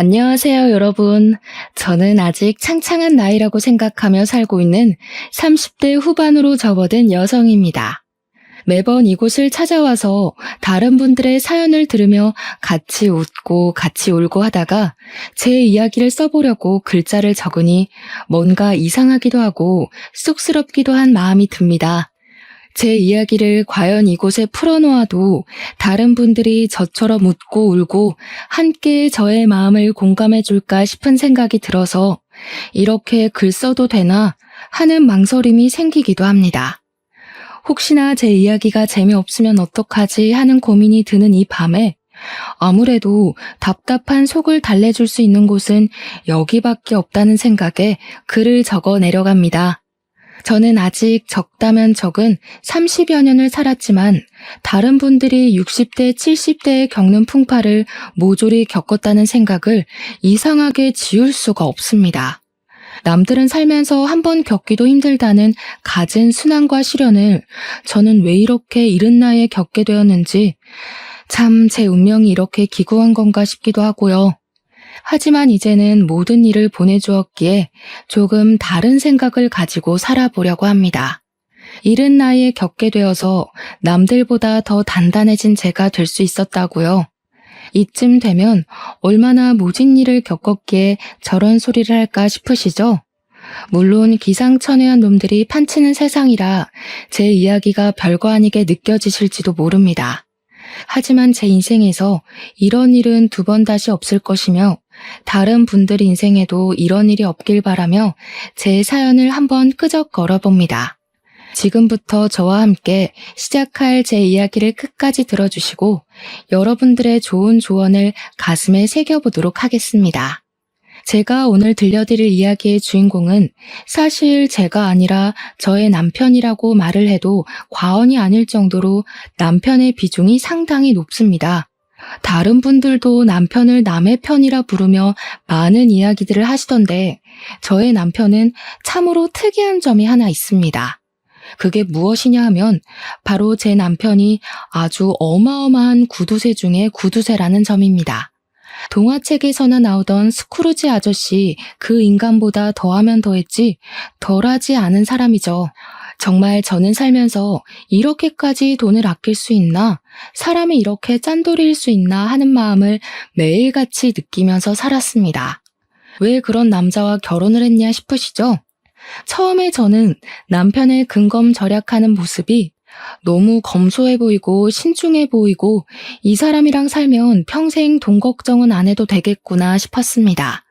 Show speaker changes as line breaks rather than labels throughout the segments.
안녕하세요, 여러분. 저는 아직 창창한 나이라고 생각하며 살고 있는 30대 후반으로 접어든 여성입니다. 매번 이곳을 찾아와서 다른 분들의 사연을 들으며 같이 웃고 같이 울고 하다가 제 이야기를 써보려고 글자를 적으니 뭔가 이상하기도 하고 쑥스럽기도 한 마음이 듭니다. 제 이야기를 과연 이곳에 풀어놓아도 다른 분들이 저처럼 웃고 울고 함께 저의 마음을 공감해 줄까 싶은 생각이 들어서 이렇게 글 써도 되나 하는 망설임이 생기기도 합니다. 혹시나 제 이야기가 재미없으면 어떡하지 하는 고민이 드는 이 밤에 아무래도 답답한 속을 달래줄 수 있는 곳은 여기밖에 없다는 생각에 글을 적어 내려갑니다. 저는 아직 적다면 적은 30여 년을 살았지만 다른 분들이 60대, 70대에 겪는 풍파를 모조리 겪었다는 생각을 이상하게 지울 수가 없습니다. 남들은 살면서 한 번 겪기도 힘들다는 갖은 순환과 시련을 저는 왜 이렇게 이른 나이에 겪게 되었는지 참 제 운명이 이렇게 기구한 건가 싶기도 하고요. 하지만 이제는 모든 일을 보내주었기에 조금 다른 생각을 가지고 살아보려고 합니다. 이른 나이에 겪게 되어서 남들보다 더 단단해진 제가 될 수 있었다고요. 이쯤 되면 얼마나 모진 일을 겪었기에 저런 소리를 할까 싶으시죠? 물론 기상천외한 놈들이 판치는 세상이라 제 이야기가 별거 아니게 느껴지실지도 모릅니다. 하지만 제 인생에서 이런 일은 두 번 다시 없을 것이며 다른 분들 인생에도 이런 일이 없길 바라며 제 사연을 한번 끄적 걸어봅니다. 지금부터 저와 함께 시작할 제 이야기를 끝까지 들어주시고 여러분들의 좋은 조언을 가슴에 새겨보도록 하겠습니다. 제가 오늘 들려드릴 이야기의 주인공은 사실 제가 아니라 저의 남편이라고 말을 해도 과언이 아닐 정도로 남편의 비중이 상당히 높습니다. 다른 분들도 남편을 남의 편이라 부르며 많은 이야기들을 하시던데 저의 남편은 참으로 특이한 점이 하나 있습니다. 그게 무엇이냐 하면 바로 제 남편이 아주 어마어마한 구두쇠 중에 구두쇠라는 점입니다. 동화책에서나 나오던 스크루지 아저씨 그 인간보다 더하면 더했지 덜하지 않은 사람이죠. 정말 저는 살면서 이렇게까지 돈을 아낄 수 있나? 사람이 이렇게 짠돌이일 수 있나 하는 마음을 매일같이 느끼면서 살았습니다. 왜 그런 남자와 결혼을 했냐 싶으시죠? 처음에 저는 남편의 근검절약하는 모습이 너무 검소해 보이고 신중해 보이고 이 사람이랑 살면 평생 돈 걱정은 안 해도 되겠구나 싶었습니다.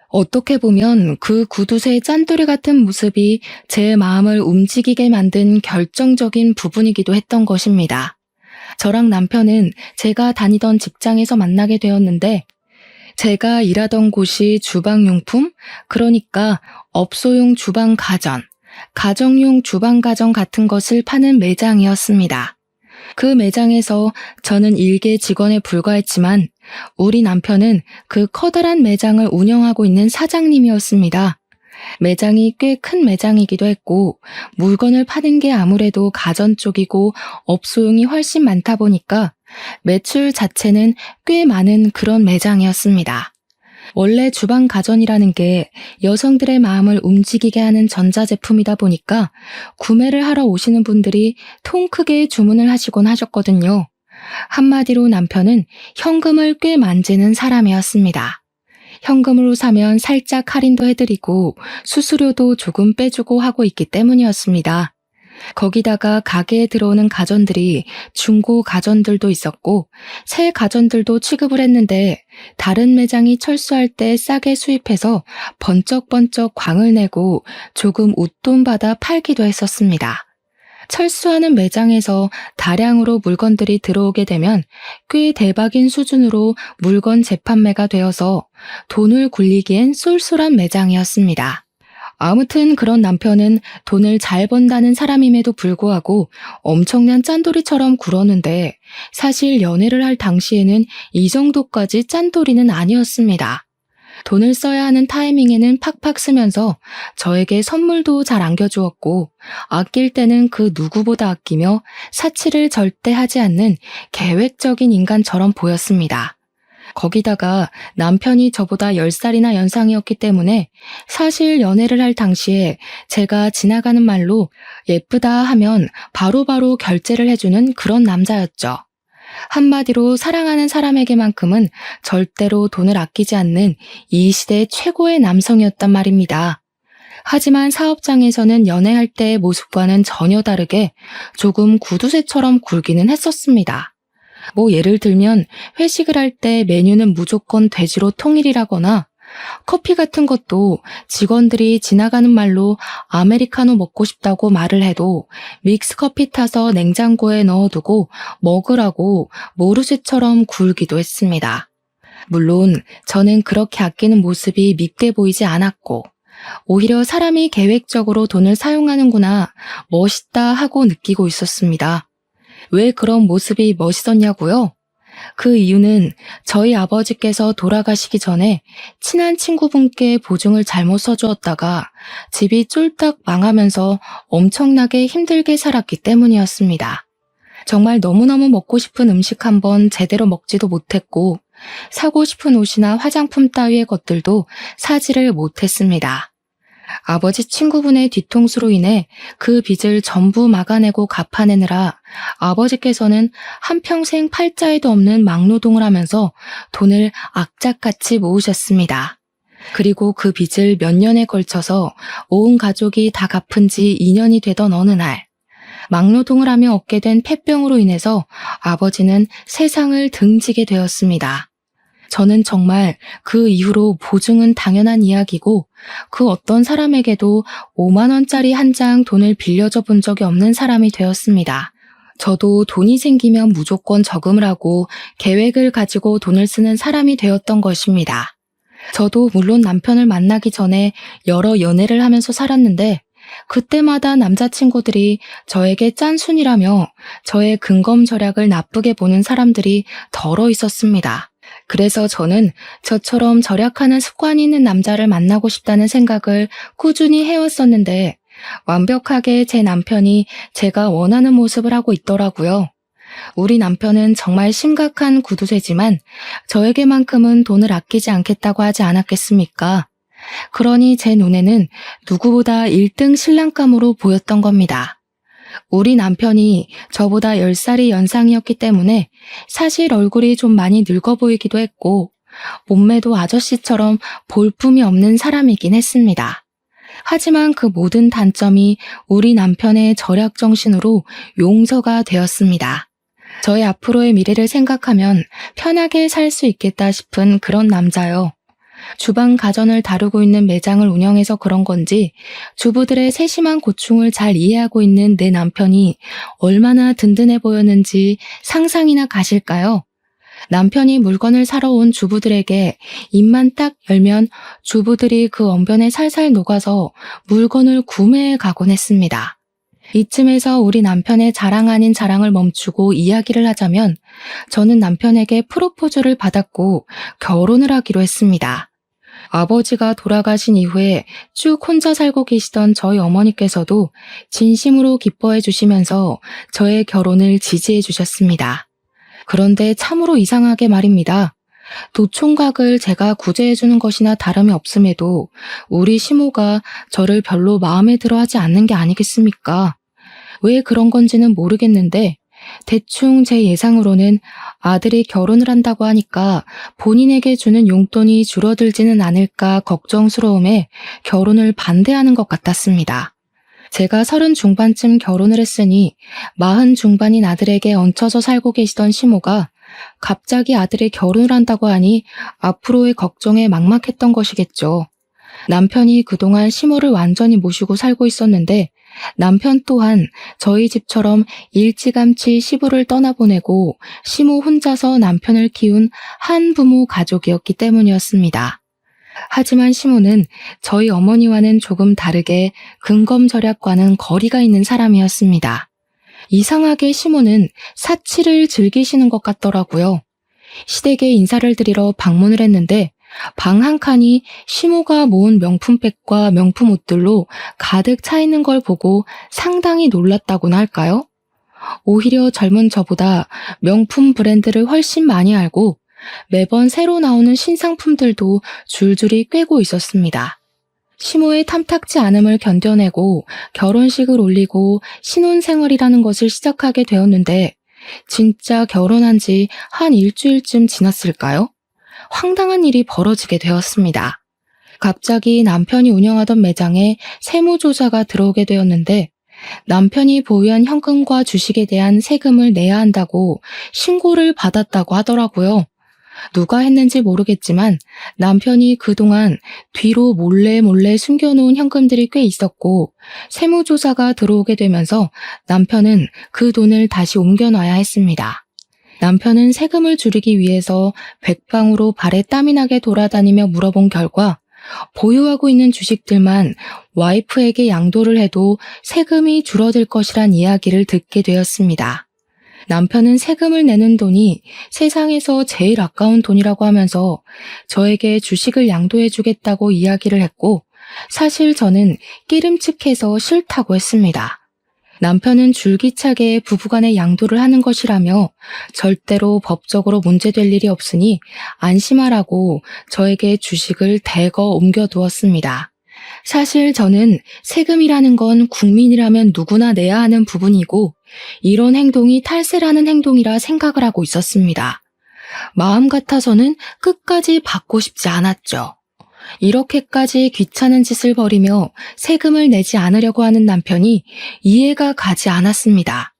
어떻게 보면 그 구두쇠 짠돌이 같은 모습이 제 마음을 움직이게 만든 결정적인 부분이기도 했던 것입니다. 저랑 남편은 제가 다니던 직장에서 만나게 되었는데 제가 일하던 곳이 주방용품, 그러니까 업소용 주방 가전, 가정용 주방 가전 같은 것을 파는 매장이었습니다. 그 매장에서 저는 일개 직원에 불과했지만 우리 남편은 그 커다란 매장을 운영하고 있는 사장님이었습니다. 매장이 꽤 큰 매장이기도 했고 물건을 파는 게 아무래도 가전 쪽이고 업소용이 훨씬 많다 보니까 매출 자체는 꽤 많은 그런 매장이었습니다. 원래 주방 가전이라는 게 여성들의 마음을 움직이게 하는 전자제품이다 보니까 구매를 하러 오시는 분들이 통 크게 주문을 하시곤 하셨거든요. 한마디로 남편은 현금을 꽤 만지는 사람이었습니다. 현금으로 사면 살짝 할인도 해드리고 수수료도 조금 빼주고 하고 있기 때문이었습니다. 거기다가 가게에 들어오는 가전들이 중고 가전들도 있었고 새 가전들도 취급을 했는데 다른 매장이 철수할 때 싸게 수입해서 번쩍번쩍 광을 내고 조금 웃돈 받아 팔기도 했었습니다. 철수하는 매장에서 다량으로 물건들이 들어오게 되면 꽤 대박인 수준으로 물건 재판매가 되어서 돈을 굴리기엔 쏠쏠한 매장이었습니다. 아무튼 그런 남편은 돈을 잘 번다는 사람임에도 불구하고 엄청난 짠돌이처럼 굴었는데 사실 연애를 할 당시에는 이 정도까지 짠돌이는 아니었습니다. 돈을 써야 하는 타이밍에는 팍팍 쓰면서 저에게 선물도 잘 안겨주었고 아낄 때는 그 누구보다 아끼며 사치를 절대 하지 않는 계획적인 인간처럼 보였습니다. 거기다가 남편이 저보다 10살이나 연상이었기 때문에 사실 연애를 할 당시에 제가 지나가는 말로 예쁘다 하면 바로바로 결제를 해주는 그런 남자였죠. 한마디로 사랑하는 사람에게만큼은 절대로 돈을 아끼지 않는 이 시대 최고의 남성이었단 말입니다. 하지만 사업장에서는 연애할 때의 모습과는 전혀 다르게 조금 구두쇠처럼 굴기는 했었습니다. 예를 들면 회식을 할 때 메뉴는 무조건 돼지로 통일이라거나 커피 같은 것도 직원들이 지나가는 말로 아메리카노 먹고 싶다고 말을 해도 믹스커피 타서 냉장고에 넣어두고 먹으라고 모르쇠처럼 굴기도 했습니다. 물론 저는 그렇게 아끼는 모습이 밉게 보이지 않았고 오히려 사람이 계획적으로 돈을 사용하는구나 멋있다 하고 느끼고 있었습니다. 왜 그런 모습이 멋있었냐고요? 그 이유는 저희 아버지께서 돌아가시기 전에 친한 친구분께 보증을 잘못 써주었다가 집이 쫄딱 망하면서 엄청나게 힘들게 살았기 때문이었습니다. 정말 너무너무 먹고 싶은 음식 한번 제대로 먹지도 못했고 사고 싶은 옷이나 화장품 따위의 것들도 사지를 못했습니다. 아버지 친구분의 뒤통수로 인해 그 빚을 전부 막아내고 갚아내느라 아버지께서는 한평생 팔자에도 없는 막노동을 하면서 돈을 악착같이 모으셨습니다. 그리고 그 빚을 몇 년에 걸쳐서 온 가족이 다 갚은 지 2년이 되던 어느 날 막노동을 하며 얻게 된 폐병으로 인해서 아버지는 세상을 등지게 되었습니다. 저는 정말 그 이후로 보증은 당연한 이야기고 그 어떤 사람에게도 5만 원짜리 한 장 돈을 빌려줘 본 적이 없는 사람이 되었습니다. 저도 돈이 생기면 무조건 저금을 하고 계획을 가지고 돈을 쓰는 사람이 되었던 것입니다. 저도 물론 남편을 만나기 전에 여러 연애를 하면서 살았는데 그때마다 남자친구들이 저에게 짠순이라며 저의 근검절약을 나쁘게 보는 사람들이 덜어 있었습니다. 그래서 저는 저처럼 절약하는 습관이 있는 남자를 만나고 싶다는 생각을 꾸준히 해왔었는데 완벽하게 제 남편이 제가 원하는 모습을 하고 있더라고요. 우리 남편은 정말 심각한 구두쇠지만 저에게만큼은 돈을 아끼지 않겠다고 하지 않았겠습니까? 그러니 제 눈에는 누구보다 1등 신랑감으로 보였던 겁니다. 우리 남편이 저보다 10살이 연상이었기 때문에 사실 얼굴이 좀 많이 늙어 보이기도 했고 몸매도 아저씨처럼 볼품이 없는 사람이긴 했습니다. 하지만 그 모든 단점이 우리 남편의 절약 정신으로 용서가 되었습니다. 저의 앞으로의 미래를 생각하면 편하게 살 수 있겠다 싶은 그런 남자요. 주방 가전을 다루고 있는 매장을 운영해서 그런 건지 주부들의 세심한 고충을 잘 이해하고 있는 내 남편이 얼마나 든든해 보였는지 상상이나 가실까요? 남편이 물건을 사러 온 주부들에게 입만 딱 열면 주부들이 그 언변에 살살 녹아서 물건을 구매해 가곤 했습니다. 이쯤에서 우리 남편의 자랑 아닌 자랑을 멈추고 이야기를 하자면 저는 남편에게 프로포즈를 받았고 결혼을 하기로 했습니다. 아버지가 돌아가신 이후에 쭉 혼자 살고 계시던 저희 어머니께서도 진심으로 기뻐해 주시면서 저의 결혼을 지지해 주셨습니다. 그런데 참으로 이상하게 말입니다. 도총각을 제가 구제해 주는 것이나 다름이 없음에도 우리 시모가 저를 별로 마음에 들어 하지 않는 게 아니겠습니까? 왜 그런 건지는 모르겠는데 대충 제 예상으로는 아들이 결혼을 한다고 하니까 본인에게 주는 용돈이 줄어들지는 않을까 걱정스러움에 결혼을 반대하는 것 같았습니다. 제가 30 중반쯤 결혼을 했으니 40 중반인 아들에게 얹혀서 살고 계시던 시모가 갑자기 아들이 결혼을 한다고 하니 앞으로의 걱정에 막막했던 것이겠죠. 남편이 그동안 시모를 완전히 모시고 살고 있었는데 남편 또한 저희 집처럼 일찌감치 시부를 떠나보내고 시모 혼자서 남편을 키운 한부모 가족이었기 때문이었습니다. 하지만 시모는 저희 어머니와는 조금 다르게 근검절약과는 거리가 있는 사람이었습니다. 이상하게 시모는 사치를 즐기시는 것 같더라고요. 시댁에 인사를 드리러 방문을 했는데 방 한 칸이 시모가 모은 명품백과 명품 옷들로 가득 차 있는 걸 보고 상당히 놀랐다고나 할까요? 오히려 젊은 저보다 명품 브랜드를 훨씬 많이 알고 매번 새로 나오는 신상품들도 줄줄이 꿰고 있었습니다. 시모의 탐탁지 않음을 견뎌내고 결혼식을 올리고 신혼생활이라는 것을 시작하게 되었는데 진짜 결혼한 지 한 일주일쯤 지났을까요? 황당한 일이 벌어지게 되었습니다. 갑자기 남편이 운영하던 매장에 세무조사가 들어오게 되었는데 남편이 보유한 현금과 주식에 대한 세금을 내야 한다고 신고를 받았다고 하더라고요. 누가 했는지 모르겠지만 남편이 그동안 뒤로 몰래 숨겨놓은 현금들이 꽤 있었고 세무조사가 들어오게 되면서 남편은 그 돈을 다시 옮겨놔야 했습니다. 남편은 세금을 줄이기 위해서 백방으로 발에 땀이 나게 돌아다니며 물어본 결과 보유하고 있는 주식들만 와이프에게 양도를 해도 세금이 줄어들 것이란 이야기를 듣게 되었습니다. 남편은 세금을 내는 돈이 세상에서 제일 아까운 돈이라고 하면서 저에게 주식을 양도해주겠다고 이야기를 했고 사실 저는 끼름칙해서 싫다고 했습니다. 남편은 줄기차게 부부간에 양도를 하는 것이라며 절대로 법적으로 문제될 일이 없으니 안심하라고 저에게 주식을 대거 옮겨두었습니다. 사실 저는 세금이라는 건 국민이라면 누구나 내야 하는 부분이고 이런 행동이 탈세라는 행동이라 생각을 하고 있었습니다. 마음 같아서는 끝까지 받고 싶지 않았죠. 이렇게까지 귀찮은 짓을 벌이며 세금을 내지 않으려고 하는 남편이 이해가 가지 않았습니다.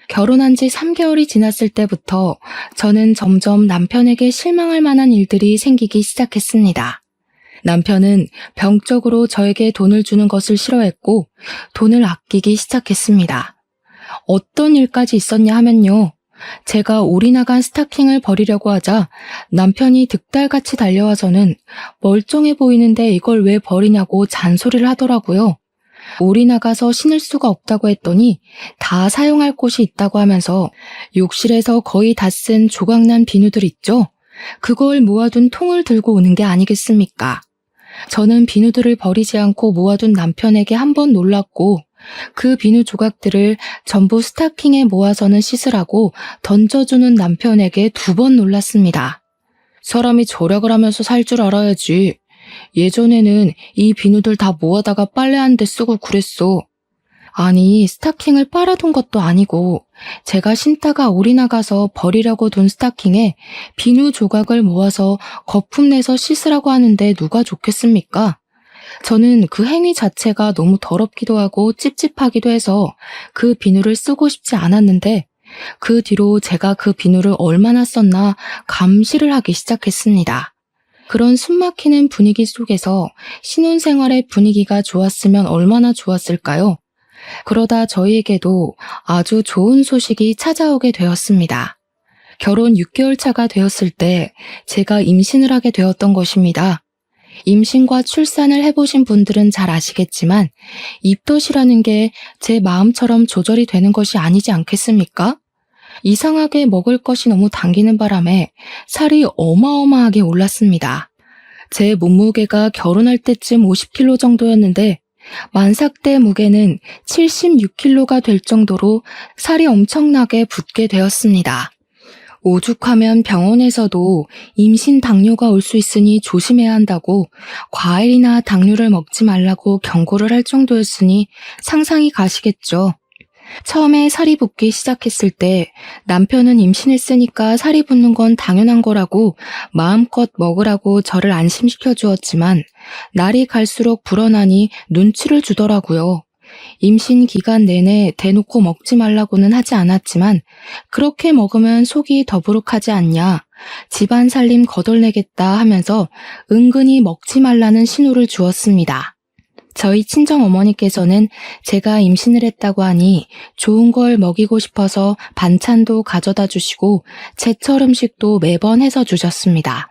결혼한 지 3개월이 지났을 때부터 저는 점점 남편에게 실망할 만한 일들이 생기기 시작했습니다. 남편은 병적으로 저에게 돈을 주는 것을 싫어했고 돈을 아끼기 시작했습니다. 어떤 일까지 있었냐 하면요. 제가 올이 나간 스타킹을 버리려고 하자 남편이 득달같이 달려와서는 멀쩡해 보이는데 이걸 왜 버리냐고 잔소리를 하더라고요. 올이 나가서 신을 수가 없다고 했더니 다 사용할 곳이 있다고 하면서 욕실에서 거의 다 쓴 조각난 비누들 있죠? 그걸 모아둔 통을 들고 오는 게 아니겠습니까? 저는 비누들을 버리지 않고 모아둔 남편에게 한 번 놀랐고 그 비누 조각들을 전부 스타킹에 모아서는 씻으라고 던져주는 남편에게 2번 놀랐습니다. 사람이 절약을 하면서 살 줄 알아야지. 예전에는 이 비누들 다 모아다가 빨래하는 데 쓰고 그랬어. 아니, 스타킹을 빨아둔 것도 아니고 제가 신다가 올이 나가서 버리려고 둔 스타킹에 비누 조각을 모아서 거품 내서 씻으라고 하는데 누가 좋겠습니까? 저는 그 행위 자체가 너무 더럽기도 하고 찝찝하기도 해서 그 비누를 쓰고 싶지 않았는데 그 뒤로 제가 그 비누를 얼마나 썼나 감시를 하기 시작했습니다. 그런 숨막히는 분위기 속에서 신혼생활의 분위기가 좋았으면 얼마나 좋았을까요? 그러다 저희에게도 아주 좋은 소식이 찾아오게 되었습니다. 결혼 6개월 차가 되었을 때 제가 임신을 하게 되었던 것입니다. 임신과 출산을 해보신 분들은 잘 아시겠지만 입덧이라는 게 제 마음처럼 조절이 되는 것이 아니지 않겠습니까? 이상하게 먹을 것이 너무 당기는 바람에 살이 어마어마하게 올랐습니다. 제 몸무게가 결혼할 때쯤 50kg 정도였는데 만삭 때 무게는 76kg가 될 정도로 살이 엄청나게 붙게 되었습니다. 오죽하면 병원에서도 임신 당뇨가 올 수 있으니 조심해야 한다고 과일이나 당류를 먹지 말라고 경고를 할 정도였으니 상상이 가시겠죠. 처음에 살이 붙기 시작했을 때 남편은 임신했으니까 살이 붙는 건 당연한 거라고 마음껏 먹으라고 저를 안심시켜 주었지만 날이 갈수록 불어나니 눈치를 주더라고요. 임신 기간 내내 대놓고 먹지 말라고는 하지 않았지만 그렇게 먹으면 속이 더부룩하지 않냐, 집안 살림 거덜내겠다 하면서 은근히 먹지 말라는 신호를 주었습니다. 저희 친정어머니께서는 제가 임신을 했다고 하니 좋은 걸 먹이고 싶어서 반찬도 가져다 주시고 제철 음식도 매번 해서 주셨습니다.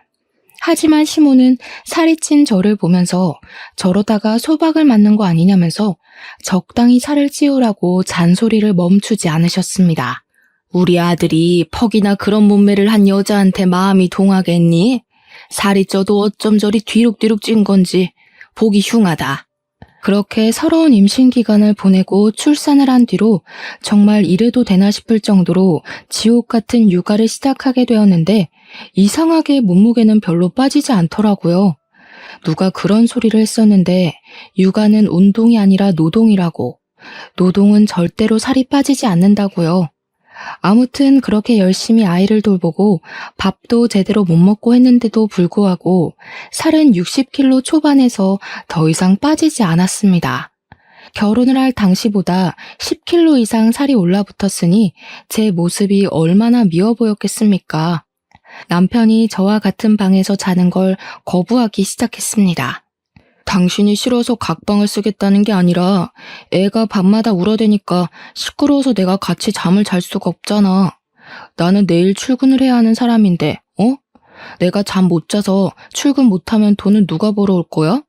하지만 시모는 살이 찐 저를 보면서 저러다가 소박을 맞는 거 아니냐면서 적당히 살을 찌우라고 잔소리를 멈추지 않으셨습니다. 우리 아들이 퍽이나 그런 몸매를 한 여자한테 마음이 동하겠니? 살이 쪄도 어쩜 저리 뒤룩뒤룩 찐 건지 보기 흉하다. 그렇게 서러운 임신 기간을 보내고 출산을 한 뒤로 정말 이래도 되나 싶을 정도로 지옥 같은 육아를 시작하게 되었는데 이상하게 몸무게는 별로 빠지지 않더라고요. 누가 그런 소리를 했었는데 육아는 운동이 아니라 노동이라고. 노동은 절대로 살이 빠지지 않는다고요. 아무튼 그렇게 열심히 아이를 돌보고 밥도 제대로 못 먹고 했는데도 불구하고 살은 60kg 초반에서 더 이상 빠지지 않았습니다. 결혼을 할 당시보다 10kg 이상 살이 올라붙었으니 제 모습이 얼마나 미워 보였겠습니까? 남편이 저와 같은 방에서 자는 걸 거부하기 시작했습니다. 당신이 싫어서 각방을 쓰겠다는 게 아니라 애가 밤마다 울어대니까 시끄러워서 내가 같이 잠을 잘 수가 없잖아. 나는 내일 출근을 해야 하는 사람인데, 내가 잠 못 자서 출근 못하면 돈은 누가 벌어올 거야?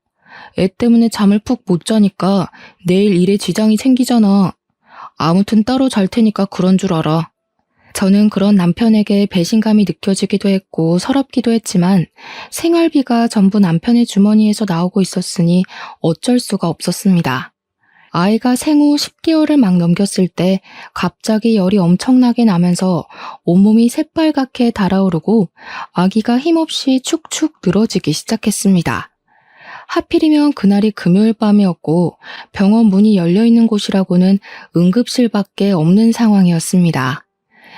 애 때문에 잠을 푹 못 자니까 내일 일에 지장이 생기잖아. 아무튼 따로 잘 테니까 그런 줄 알아. 저는 그런 남편에게 배신감이 느껴지기도 했고 서럽기도 했지만 생활비가 전부 남편의 주머니에서 나오고 있었으니 어쩔 수가 없었습니다. 아이가 생후 10개월을 막 넘겼을 때 갑자기 열이 엄청나게 나면서 온몸이 새빨갛게 달아오르고 아기가 힘없이 축축 늘어지기 시작했습니다. 하필이면 그날이 금요일 밤이었고 병원 문이 열려있는 곳이라고는 응급실밖에 없는 상황이었습니다.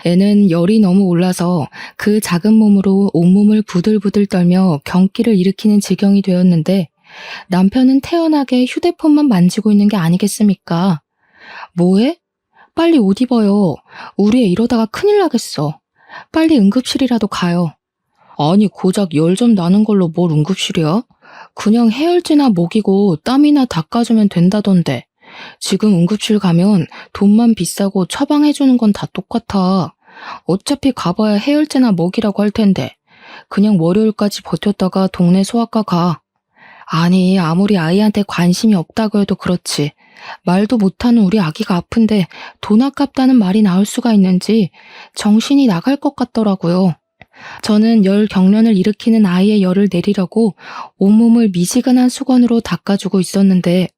애는 열이 너무 올라서 그 작은 몸으로 온몸을 부들부들 떨며 경기를 일으키는 지경이 되었는데 남편은 태연하게 휴대폰만 만지고 있는 게 아니겠습니까? 뭐해? 빨리 옷 입어요. 우리 애 이러다가 큰일 나겠어. 빨리 응급실이라도 가요. 아니 고작 열 좀 나는 걸로 뭘 응급실이야? 그냥 해열제나 먹이고 땀이나 닦아주면 된다던데. 지금 응급실 가면 돈만 비싸고 처방해주는 건 다 똑같아. 어차피 가봐야 해열제나 먹이라고 할 텐데 그냥 월요일까지 버텼다가 동네 소아과 가. 아니 아무리 아이한테 관심이 없다고 해도 그렇지 말도 못하는 우리 아기가 아픈데 돈 아깝다는 말이 나올 수가 있는지 정신이 나갈 것 같더라고요. 저는 열 경련을 일으키는 아이의 열을 내리려고 온몸을 미지근한 수건으로 닦아주고 있었는데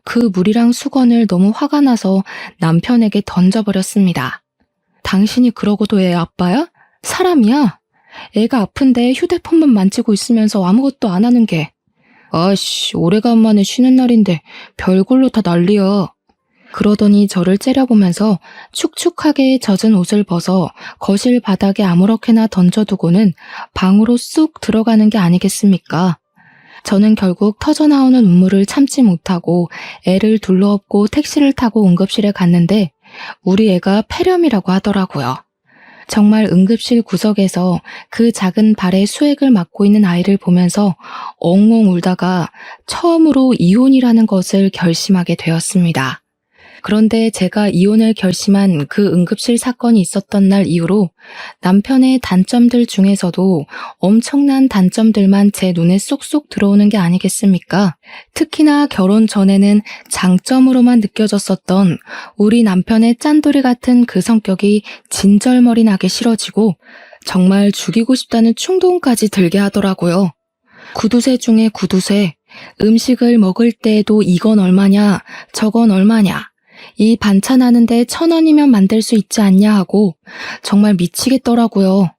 그 물이랑 수건을 너무 화가 나서 남편에게 던져버렸습니다. 당신이 그러고도 애 아빠야? 사람이야? 애가 아픈데 휴대폰만 만지고 있으면서 아무것도 안 하는 게. 아이씨, 오래간만에 쉬는 날인데 별걸로 다 난리야. 그러더니 저를 째려보면서 축축하게 젖은 옷을 벗어 거실 바닥에 아무렇게나 던져두고는 방으로 쑥 들어가는 게 아니겠습니까? 저는 결국 터져나오는 눈물을 참지 못하고 애를 둘러엎고 택시를 타고 응급실에 갔는데 우리 애가 폐렴이라고 하더라고요. 정말 응급실 구석에서 그 작은 발에 수액을 맞고 있는 아이를 보면서 엉엉 울다가 처음으로 이혼이라는 것을 결심하게 되었습니다. 그런데 제가 이혼을 결심한 그 응급실 사건이 있었던 날 이후로 남편의 단점들 중에서도 엄청난 단점들만 제 눈에 쏙쏙 들어오는 게 아니겠습니까? 특히나 결혼 전에는 장점으로만 느껴졌었던 우리 남편의 짠돌이 같은 그 성격이 진절머리 나게 싫어지고 정말 죽이고 싶다는 충동까지 들게 하더라고요. 구두쇠 중에 구두쇠, 음식을 먹을 때에도 이건 얼마냐, 저건 얼마냐. 이 반찬 하는데 1,000원이면 만들 수 있지 않냐 하고 정말 미치겠더라고요.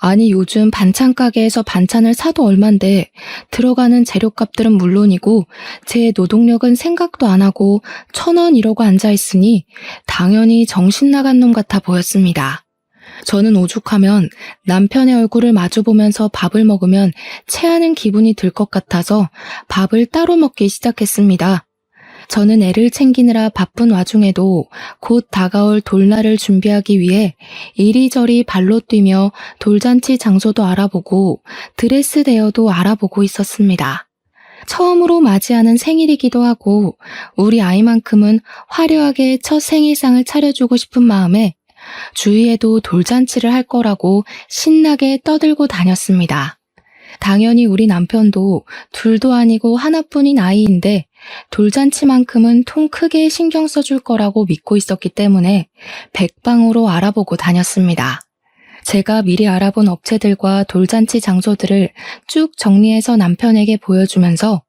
아니 요즘 반찬 가게에서 반찬을 사도 얼만데 들어가는 재료값들은 물론이고 제 노동력은 생각도 안 하고 1,000원 이러고 앉아있으니 당연히 정신 나간 놈 같아 보였습니다. 저는 오죽하면 남편의 얼굴을 마주보면서 밥을 먹으면 체하는 기분이 들 것 같아서 밥을 따로 먹기 시작했습니다. 저는 애를 챙기느라 바쁜 와중에도 곧 다가올 돌날을 준비하기 위해 이리저리 발로 뛰며 돌잔치 장소도 알아보고 드레스 대여도 알아보고 있었습니다. 처음으로 맞이하는 생일이기도 하고 우리 아이만큼은 화려하게 첫 생일상을 차려주고 싶은 마음에 주위에도 돌잔치를 할 거라고 신나게 떠들고 다녔습니다. 당연히 우리 남편도 둘도 아니고 하나뿐인 아이인데 돌잔치만큼은 통 크게 신경 써줄 거라고 믿고 있었기 때문에 백방으로 알아보고 다녔습니다. 제가 미리 알아본 업체들과 돌잔치 장소들을 쭉 정리해서 남편에게 보여주면서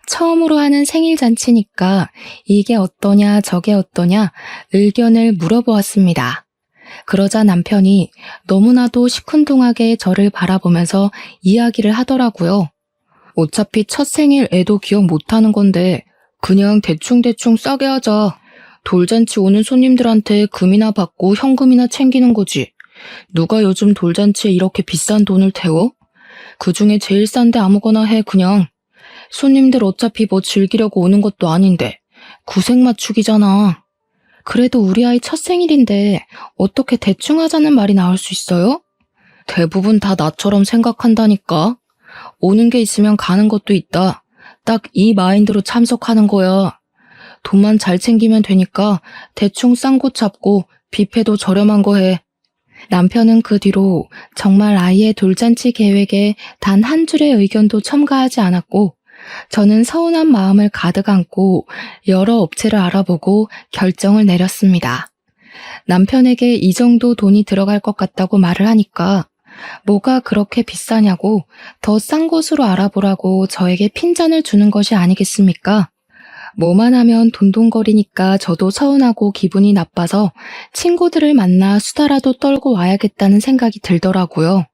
처음으로 하는 생일 잔치니까 이게 어떠냐 저게 어떠냐 의견을 물어보았습니다. 그러자 남편이 너무나도 시큰둥하게 저를 바라보면서 이야기를 하더라고요. 어차피 첫 생일 애도 기억 못하는 건데 그냥 대충대충 싸게 하자. 돌잔치 오는 손님들한테 금이나 받고 현금이나 챙기는 거지. 누가 요즘 돌잔치에 이렇게 비싼 돈을 태워? 그중에 제일 싼데 아무거나 해 그냥. 손님들 어차피 뭐 즐기려고 오는 것도 아닌데 구색 맞추기잖아. 그래도 우리 아이 첫 생일인데 어떻게 대충 하자는 말이 나올 수 있어요? 대부분 다 나처럼 생각한다니까. 오는 게 있으면 가는 것도 있다. 딱 이 마인드로 참석하는 거야. 돈만 잘 챙기면 되니까 대충 싼 곳 잡고 뷔페도 저렴한 거 해. 남편은 그 뒤로 정말 아이의 돌잔치 계획에 단 한 줄의 의견도 첨가하지 않았고 저는 서운한 마음을 가득 안고 여러 업체를 알아보고 결정을 내렸습니다. 남편에게 이 정도 돈이 들어갈 것 같다고 말을 하니까 뭐가 그렇게 비싸냐고 더 싼 곳으로 알아보라고 저에게 핀잔을 주는 것이 아니겠습니까? 뭐만 하면 돈돈거리니까 저도 서운하고 기분이 나빠서 친구들을 만나 수다라도 떨고 와야겠다는 생각이 들더라고요.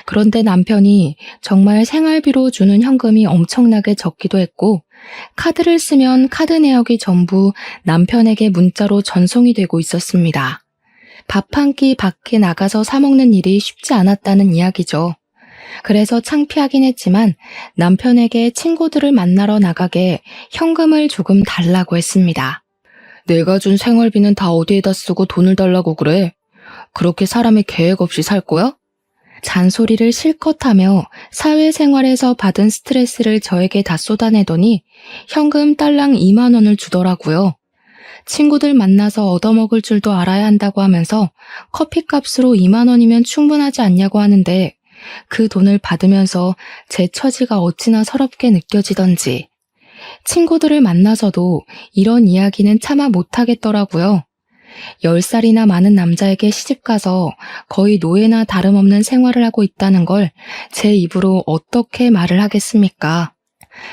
그런데 남편이 정말 생활비로 주는 현금이 엄청나게 적기도 했고 카드를 쓰면 카드 내역이 전부 남편에게 문자로 전송이 되고 있었습니다. 밥 한 끼 밖에 나가서 사 먹는 일이 쉽지 않았다는 이야기죠. 그래서 창피하긴 했지만 남편에게 친구들을 만나러 나가게 현금을 조금 달라고 했습니다. 내가 준 생활비는 다 어디에다 쓰고 돈을 달라고 그래? 그렇게 사람이 계획 없이 살 거야? 잔소리를 실컷 하며 사회생활에서 받은 스트레스를 저에게 다 쏟아내더니 현금 딸랑 2만 원을 주더라고요. 친구들 만나서 얻어먹을 줄도 알아야 한다고 하면서 커피값으로 2만 원이면 충분하지 않냐고 하는데 그 돈을 받으면서 제 처지가 어찌나 서럽게 느껴지던지 친구들을 만나서도 이런 이야기는 차마 못하겠더라고요. 10살이나 많은 남자에게 시집가서 거의 노예나 다름없는 생활을 하고 있다는 걸 제 입으로 어떻게 말을 하겠습니까?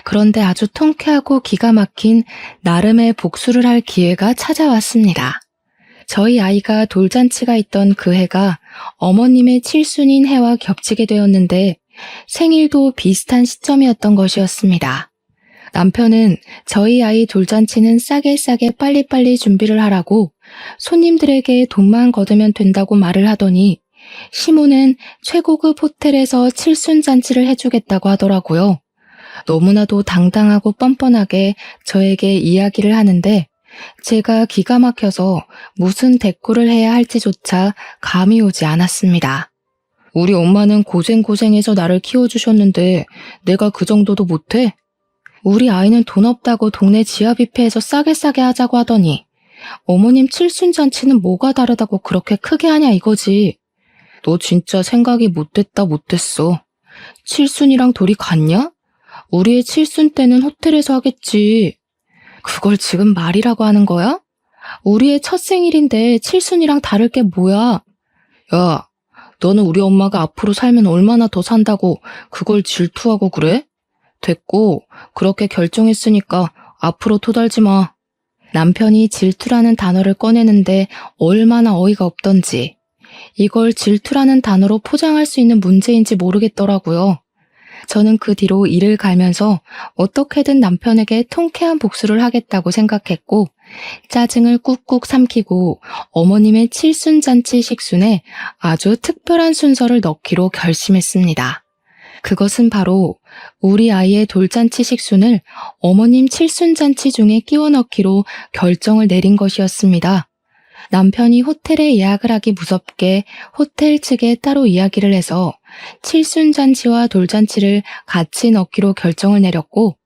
그런데 아주 통쾌하고 기가 막힌 나름의 복수를 할 기회가 찾아왔습니다. 저희 아이가 돌잔치가 있던 그 해가 어머님의 칠순인 해와 겹치게 되었는데 생일도 비슷한 시점이었던 것이었습니다. 남편은 저희 아이 돌잔치는 싸게 빨리빨리 준비를 하라고 손님들에게 돈만 걷으면 된다고 말을 하더니 시모는 최고급 호텔에서 칠순잔치를 해주겠다고 하더라고요. 너무나도 당당하고 뻔뻔하게 저에게 이야기를 하는데 제가 기가 막혀서 무슨 대꾸를 해야 할지조차 감이 오지 않았습니다. 우리 엄마는 고생해서 나를 키워주셨는데 내가 그 정도도 못해? 우리 아이는 돈 없다고 동네 지하 뷔페에서 싸게 하자고 하더니 어머님 칠순잔치는 뭐가 다르다고 그렇게 크게 하냐 이거지. 너 진짜 생각이 못됐어. 칠순이랑 돌이 같냐? 우리의 칠순 때는 호텔에서 하겠지. 그걸 지금 말이라고 하는 거야? 우리의 첫 생일인데 칠순이랑 다를 게 뭐야? 야, 너는 우리 엄마가 앞으로 살면 얼마나 더 산다고 그걸 질투하고 그래? 됐고, 그렇게 결정했으니까 앞으로 토달지 마. 남편이 질투라는 단어를 꺼내는데 얼마나 어이가 없던지, 이걸 질투라는 단어로 포장할 수 있는 문제인지 모르겠더라고요. 저는 그 뒤로 이를 갈면서 어떻게든 남편에게 통쾌한 복수를 하겠다고 생각했고 짜증을 꾹꾹 삼키고 어머님의 칠순잔치 식순에 아주 특별한 순서를 넣기로 결심했습니다. 그것은 바로 우리 아이의 돌잔치 식순을 어머님 칠순잔치 중에 끼워 넣기로 결정을 내린 것이었습니다. 남편이 호텔에 예약을 하기 무섭게 호텔 측에 따로 이야기를 해서 칠순잔치와 돌잔치를 같이 넣기로 결정을 내렸고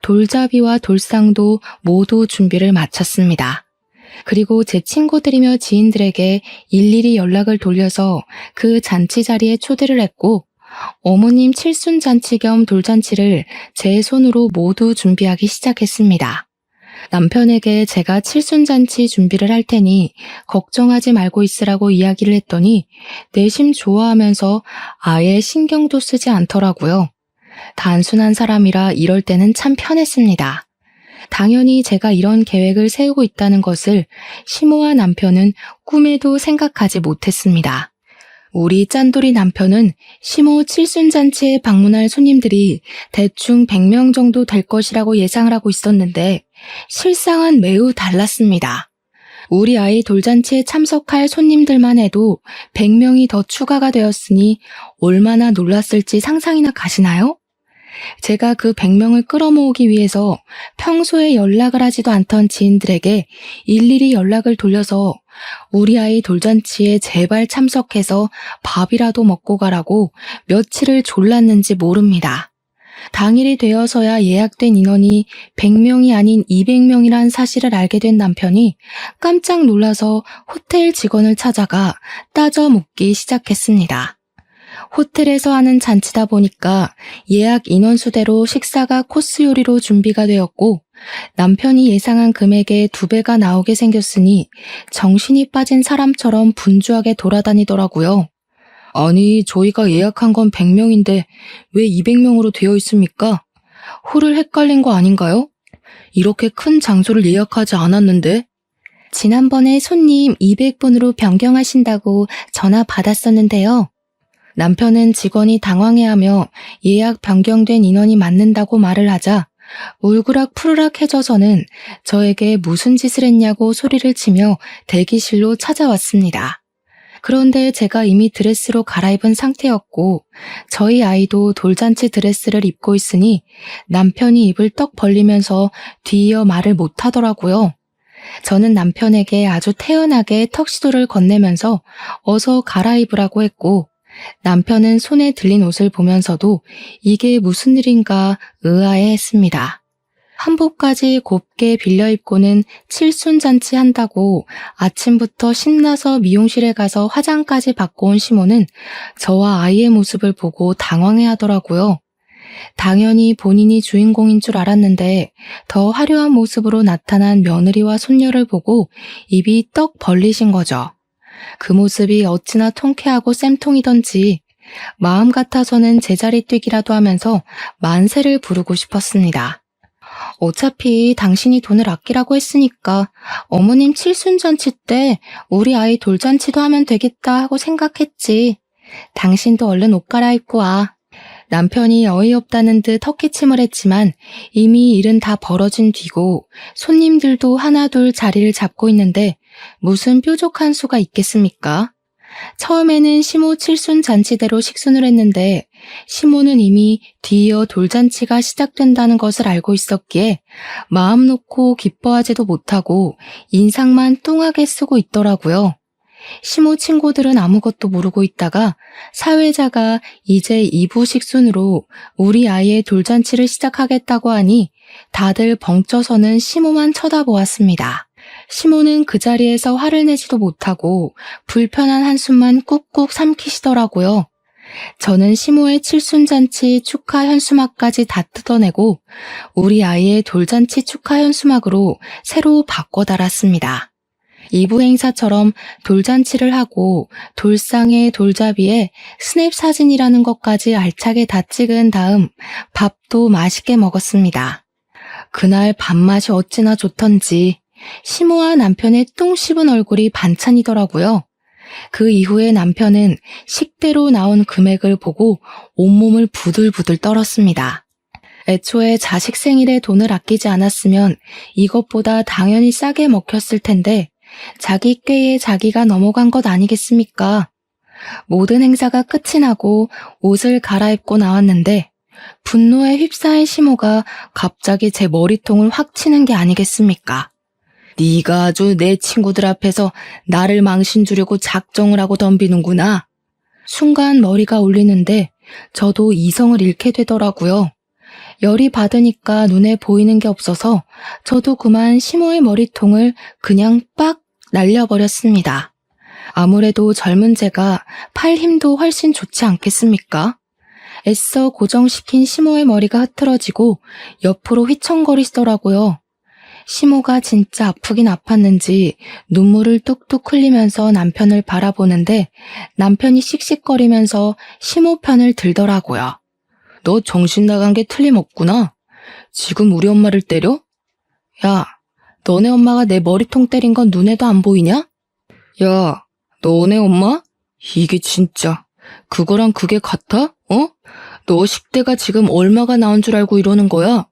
돌잡이와 돌상도 모두 준비를 마쳤습니다. 그리고 제 친구들이며 지인들에게 일일이 연락을 돌려서 그 잔치 자리에 초대를 했고 어머님 칠순잔치 겸 돌잔치를 제 손으로 모두 준비하기 시작했습니다. 남편에게 제가 칠순잔치 준비를 할 테니 걱정하지 말고 있으라고 이야기를 했더니 내심 좋아하면서 아예 신경도 쓰지 않더라고요. 단순한 사람이라 이럴 때는 참 편했습니다. 당연히 제가 이런 계획을 세우고 있다는 것을 시모와 남편은 꿈에도 생각하지 못했습니다. 우리 짠돌이 남편은 시모 칠순잔치에 방문할 손님들이 대충 100명 정도 될 것이라고 예상을 하고 있었는데 실상은 매우 달랐습니다. 우리 아이 돌잔치에 참석할 손님들만 해도 100명이 더 추가가 되었으니 얼마나 놀랐을지 상상이나 가시나요? 제가 그 100명을 끌어모으기 위해서 평소에 연락을 하지도 않던 지인들에게 일일이 연락을 돌려서 우리 아이 돌잔치에 제발 참석해서 밥이라도 먹고 가라고 며칠을 졸랐는지 모릅니다. 당일이 되어서야 예약된 인원이 100명이 아닌 200명이란 사실을 알게 된 남편이 깜짝 놀라서 호텔 직원을 찾아가 따져 묻기 시작했습니다. 호텔에서 하는 잔치다 보니까 예약 인원수대로 식사가 코스 요리로 준비가 되었고 남편이 예상한 금액의 2배가 나오게 생겼으니 정신이 빠진 사람처럼 분주하게 돌아다니더라고요. 아니, 저희가 예약한 건 100명인데 왜 200명으로 되어 있습니까? 홀을 헷갈린 거 아닌가요? 이렇게 큰 장소를 예약하지 않았는데? 지난번에 손님 200분으로 변경하신다고 전화 받았었는데요. 남편은 직원이 당황해하며 예약 변경된 인원이 맞는다고 말을 하자 울그락 푸르락해져서는 저에게 무슨 짓을 했냐고 소리를 치며 대기실로 찾아왔습니다. 그런데 제가 이미 드레스로 갈아입은 상태였고 저희 아이도 돌잔치 드레스를 입고 있으니 남편이 입을 떡 벌리면서 뒤이어 말을 못하더라고요. 저는 남편에게 아주 태연하게 턱시도를 건네면서 어서 갈아입으라고 했고 남편은 손에 들린 옷을 보면서도 이게 무슨 일인가 의아해했습니다. 한복까지 곱게 빌려 입고는 칠순잔치 한다고 아침부터 신나서 미용실에 가서 화장까지 받고 온 시모는 저와 아이의 모습을 보고 당황해하더라고요. 당연히 본인이 주인공인 줄 알았는데 더 화려한 모습으로 나타난 며느리와 손녀를 보고 입이 떡 벌리신 거죠. 그 모습이 어찌나 통쾌하고 쌤통이던지 마음 같아서는 제자리 뛰기라도 하면서 만세를 부르고 싶었습니다. 어차피 당신이 돈을 아끼라고 했으니까 어머님 칠순잔치 때 우리 아이 돌잔치도 하면 되겠다 하고 생각했지. 당신도 얼른 옷 갈아입고 와. 남편이 어이없다는 듯 헛기침을 했지만 이미 일은 다 벌어진 뒤고 손님들도 하나둘 자리를 잡고 있는데 무슨 뾰족한 수가 있겠습니까? 처음에는 시모 칠순잔치대로 식순을 했는데 시모는 이미 뒤이어 돌잔치가 시작된다는 것을 알고 있었기에 마음 놓고 기뻐하지도 못하고 인상만 뚱하게 쓰고 있더라고요. 시모 친구들은 아무것도 모르고 있다가 사회자가 이제 2부 식순으로 우리 아이의 돌잔치를 시작하겠다고 하니 다들 벙쪄서는 시모만 쳐다보았습니다. 시모는 그 자리에서 화를 내지도 못하고 불편한 한숨만 꾹꾹 삼키시더라고요. 저는 시모의 칠순잔치 축하 현수막까지 다 뜯어내고 우리 아이의 돌잔치 축하 현수막으로 새로 바꿔 달았습니다. 2부 행사처럼 돌잔치를 하고 돌상에 돌잡이에 스냅 사진이라는 것까지 알차게 다 찍은 다음 밥도 맛있게 먹었습니다. 그날 밥맛이 어찌나 좋던지 시모와 남편의 똥 씹은 얼굴이 반찬이더라고요. 그 이후에 남편은 식대로 나온 금액을 보고 온몸을 부들부들 떨었습니다. 애초에 자식 생일에 돈을 아끼지 않았으면 이것보다 당연히 싸게 먹혔을 텐데 자기 꾀에 자기가 넘어간 것 아니겠습니까? 모든 행사가 끝이 나고 옷을 갈아입고 나왔는데 분노에 휩싸인 시모가 갑자기 제 머리통을 확 치는 게 아니겠습니까? 네가 아주 내 친구들 앞에서 나를 망신 주려고 작정을 하고 덤비는구나. 순간 머리가 울리는데 저도 이성을 잃게 되더라고요. 열이 받으니까 눈에 보이는 게 없어서 저도 그만 시모의 머리통을 그냥 빡 날려버렸습니다. 아무래도 젊은 제가 팔 힘도 훨씬 좋지 않겠습니까? 애써 고정시킨 시모의 머리가 흐트러지고 옆으로 휘청거리시더라고요. 시모가 진짜 아프긴 아팠는지 눈물을 뚝뚝 흘리면서 남편을 바라보는데 남편이 씩씩거리면서 시모 편을 들더라고요. 너 정신 나간 게 틀림없구나. 지금 우리 엄마를 때려? 야, 너네 엄마가 내 머리통 때린 건 눈에도 안 보이냐? 야, 너네 엄마? 이게 진짜 그거랑 그게 같아? 어? 너 10대가 지금 얼마가 나온 줄 알고 이러는 거야?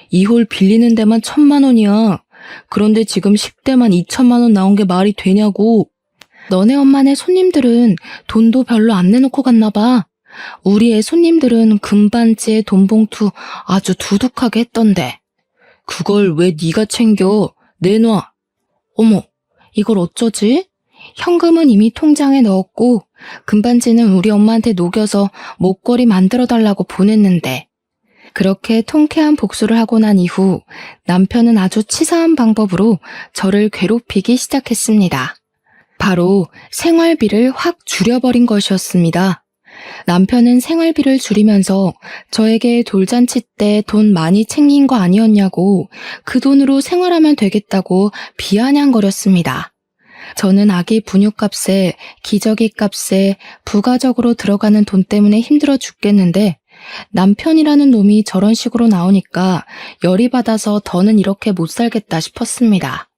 이 홀 빌리는 데만 1,000만 원이야. 그런데 지금 10대만 2천만 원 나온 게 말이 되냐고. 너네 엄마네 손님들은 돈도 별로 안 내놓고 갔나 봐. 우리 애 손님들은 금반지에 돈봉투 아주 두둑하게 했던데. 그걸 왜 네가 챙겨? 내놔. 어머, 이걸 어쩌지? 현금은 이미 통장에 넣었고 금반지는 우리 엄마한테 녹여서 목걸이 만들어달라고 보냈는데. 그렇게 통쾌한 복수를 하고 난 이후 남편은 아주 치사한 방법으로 저를 괴롭히기 시작했습니다. 바로 생활비를 확 줄여버린 것이었습니다. 남편은 생활비를 줄이면서 저에게 돌잔치 때 돈 많이 챙긴 거 아니었냐고 그 돈으로 생활하면 되겠다고 비아냥거렸습니다. 저는 아기 분유값에 기저귀 값에 부가적으로 들어가는 돈 때문에 힘들어 죽겠는데 남편이라는 놈이 저런 식으로 나오니까 열이 받아서 더는 이렇게 못 살겠다 싶었습니다.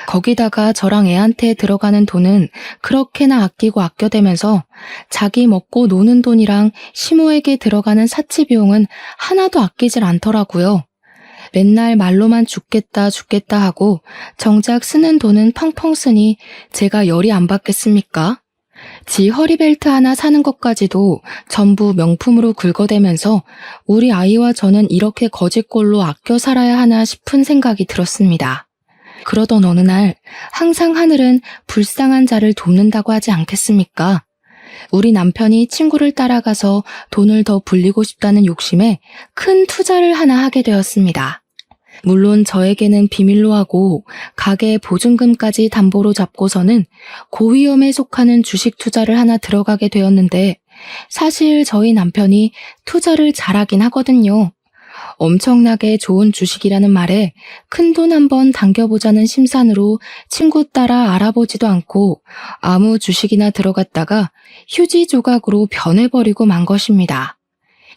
거기다가 저랑 애한테 들어가는 돈은 그렇게나 아끼고 아껴대면서 자기 먹고 노는 돈이랑 시모에게 들어가는 사치 비용은 하나도 아끼질 않더라고요. 맨날 말로만 죽겠다 죽겠다 하고 정작 쓰는 돈은 펑펑 쓰니 제가 열이 안 받겠습니까? 지 허리벨트 하나 사는 것까지도 전부 명품으로 긁어대면서 우리 아이와 저는 이렇게 거지꼴로 아껴 살아야 하나 싶은 생각이 들었습니다. 그러던 어느 날 항상 하늘은 불쌍한 자를 돕는다고 하지 않겠습니까? 우리 남편이 친구를 따라가서 돈을 더 불리고 싶다는 욕심에 큰 투자를 하나 하게 되었습니다. 물론 저에게는 비밀로 하고 가게 보증금까지 담보로 잡고서는 고위험에 속하는 주식 투자를 하나 들어가게 되었는데 사실 저희 남편이 투자를 잘하긴 하거든요. 엄청나게 좋은 주식이라는 말에 큰돈 한번 당겨보자는 심산으로 친구 따라 알아보지도 않고 아무 주식이나 들어갔다가 휴지 조각으로 변해버리고 만 것입니다.